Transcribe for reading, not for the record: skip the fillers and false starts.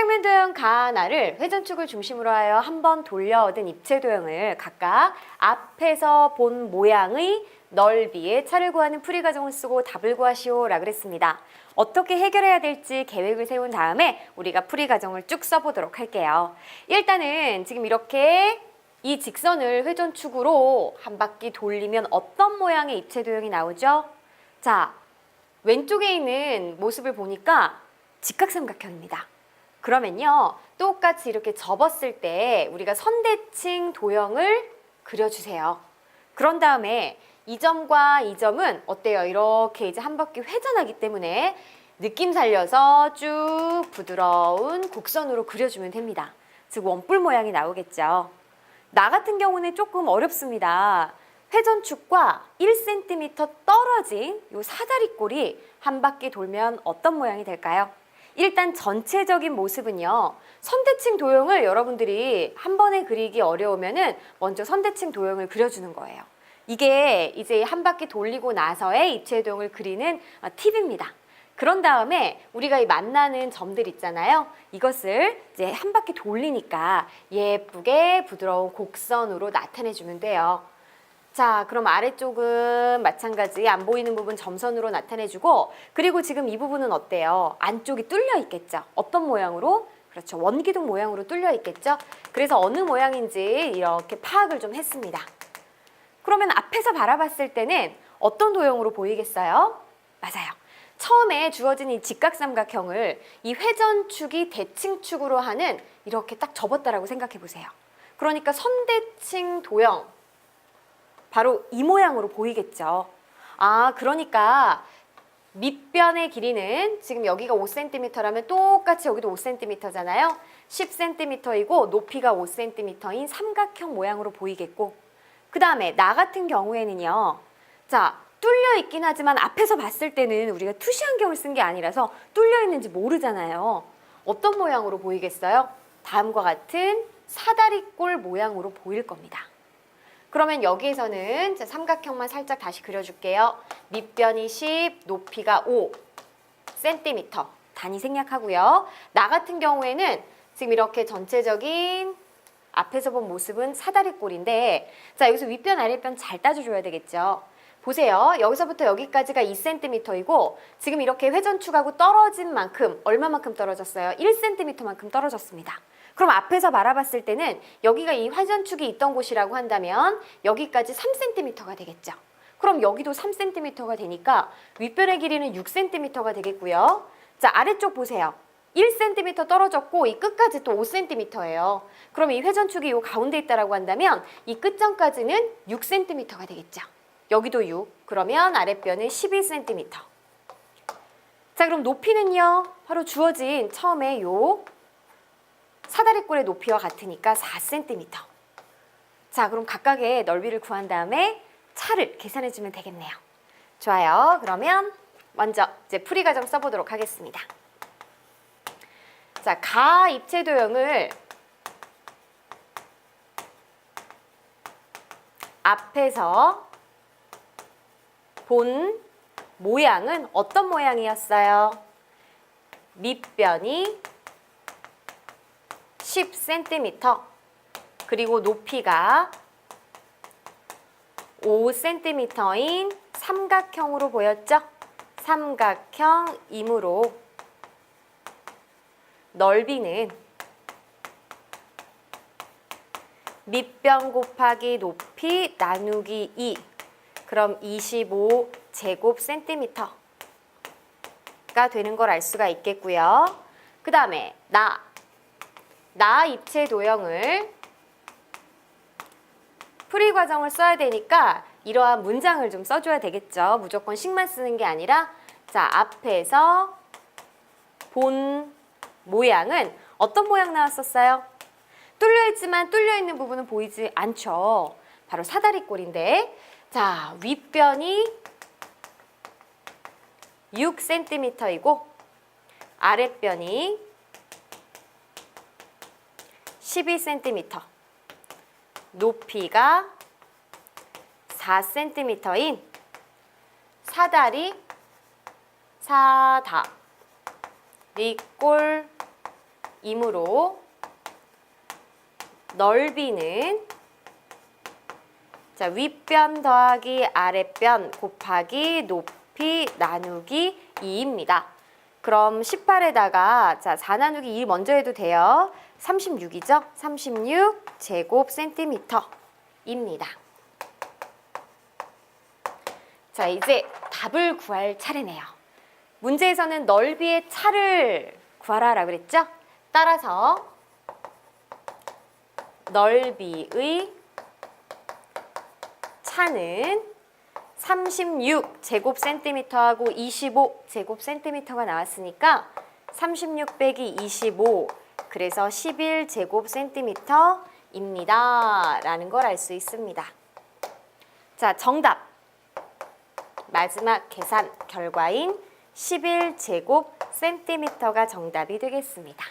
평면도형 가 하나를 회전축을 중심으로 하여 한 번 돌려 얻은 입체도형을 각각 앞에서 본 모양의 넓이의 차를 구하는 풀이 과정을 쓰고 답을 구하시오 라고 그랬습니다. 어떻게 해결해야 될지 계획을 세운 다음에 우리가 풀이 과정을 쭉 써보도록 할게요. 일단은 지금 이렇게 이 직선을 회전축으로 한 바퀴 돌리면 어떤 모양의 입체도형이 나오죠? 자, 왼쪽에 있는 모습을 보니까 직각삼각형입니다. 그러면요, 똑같이 이렇게 접었을 때 우리가 선대칭 도형을 그려주세요. 그런 다음에 이 점과 이 점은 어때요? 이렇게 이제 한 바퀴 회전하기 때문에 느낌 살려서 쭉 부드러운 곡선으로 그려주면 됩니다. 즉 원뿔 모양이 나오겠죠. 나 같은 경우는 조금 어렵습니다. 회전축과 1cm 떨어진 이 사다리꼴이 한 바퀴 돌면 어떤 모양이 될까요? 일단 전체적인 모습은요. 선대칭 도형을 여러분들이 한 번에 그리기 어려우면은 먼저 선대칭 도형을 그려주는 거예요. 이게 이제 한 바퀴 돌리고 나서의 입체도형을 그리는 팁입니다. 그런 다음에 우리가 이 만나는 점들 있잖아요. 이것을 이제 한 바퀴 돌리니까 예쁘게 부드러운 곡선으로 나타내주면 돼요. 자, 그럼 아래쪽은 마찬가지 안 보이는 부분 점선으로 나타내주고, 그리고 지금 이 부분은 어때요? 안쪽이 뚫려 있겠죠? 어떤 모양으로? 그렇죠. 원기둥 모양으로 뚫려 있겠죠? 그래서 어느 모양인지 이렇게 파악을 좀 했습니다. 그러면 앞에서 바라봤을 때는 어떤 도형으로 보이겠어요? 맞아요. 처음에 주어진 이 직각삼각형을 이 회전축이 대칭축으로 하는 이렇게 딱 접었다라고 생각해 보세요. 그러니까 선대칭 도형, 바로 이 모양으로 보이겠죠. 아, 그러니까 밑변의 길이는 지금 여기가 5cm라면 똑같이 여기도 5cm잖아요. 10cm이고 높이가 5cm인 삼각형 모양으로 보이겠고, 그 다음에 나 같은 경우에는요. 자, 뚫려 있긴 하지만 앞에서 봤을 때는 우리가 투시안경을 쓴 게 아니라서 뚫려 있는지 모르잖아요. 어떤 모양으로 보이겠어요? 다음과 같은 사다리꼴 모양으로 보일 겁니다. 그러면 여기에서는 삼각형만 살짝 다시 그려줄게요. 밑변이 10, 높이가 5cm 단위 생략하고요. 나 같은 경우에는 지금 이렇게 전체적인 앞에서 본 모습은 사다리꼴인데, 자, 여기서 윗변 아랫변 잘 따져줘야 되겠죠. 보세요. 여기서부터 여기까지가 2cm이고 지금 이렇게 회전축하고 떨어진 만큼 얼마만큼 떨어졌어요? 1cm만큼 떨어졌습니다. 그럼 앞에서 바라봤을 때는 여기가 이 회전축이 있던 곳이라고 한다면 여기까지 3cm가 되겠죠. 그럼 여기도 3cm가 되니까 윗변의 길이는 6cm가 되겠고요. 자, 아래쪽 보세요. 1cm 떨어졌고 이 끝까지 또 5cm예요. 그럼 이 회전축이 이 가운데 있다라고 한다면 이 끝점까지는 6cm가 되겠죠. 여기도 6. 그러면 아랫변은 12cm. 자, 그럼 높이는요. 바로 주어진 처음에 요 사다리꼴의 높이와 같으니까 4cm. 자, 그럼 각각의 넓이를 구한 다음에 차를 계산해주면 되겠네요. 좋아요. 그러면 먼저 이제 풀이 과정 써보도록 하겠습니다. 자, 가 입체도형을 앞에서 본 모양은 어떤 모양이었어요? 밑변이 10cm, 그리고 높이가 5cm인 삼각형으로 보였죠? 삼각형이므로 넓이는 밑변 곱하기 높이 나누기 2, 그럼 25제곱센티미터가 되는 걸 알 수가 있겠고요. 그 다음에 나 입체 도형을 풀이 과정을 써야 되니까 이러한 문장을 좀 써줘야 되겠죠. 무조건 식만 쓰는 게 아니라, 자, 앞에서 본 모양은 어떤 모양 나왔었어요? 뚫려있지만 뚫려있는 부분은 보이지 않죠. 바로 사다리꼴인데, 자, 윗변이 6cm이고 아랫변이 12cm, 높이가 4cm인 사다리꼴 이므로 넓이는 자, 윗변 더하기 아랫변 곱하기 높이 나누기 2입니다. 그럼 18에다가 자, 4 나누기 2 먼저 해도 돼요. 36이죠? 36 제곱 센티미터입니다. 자, 이제 답을 구할 차례네요. 문제에서는 넓이의 차를 구하라라고 그랬죠? 따라서 넓이의 차는 36 제곱 센티미터하고 25 제곱 센티미터가 나왔으니까 36 빼기 25 그래서 11 제곱 센티미터입니다. 라는 걸 알 수 있습니다. 자, 정답. 마지막 계산 결과인 11 제곱 센티미터가 정답이 되겠습니다.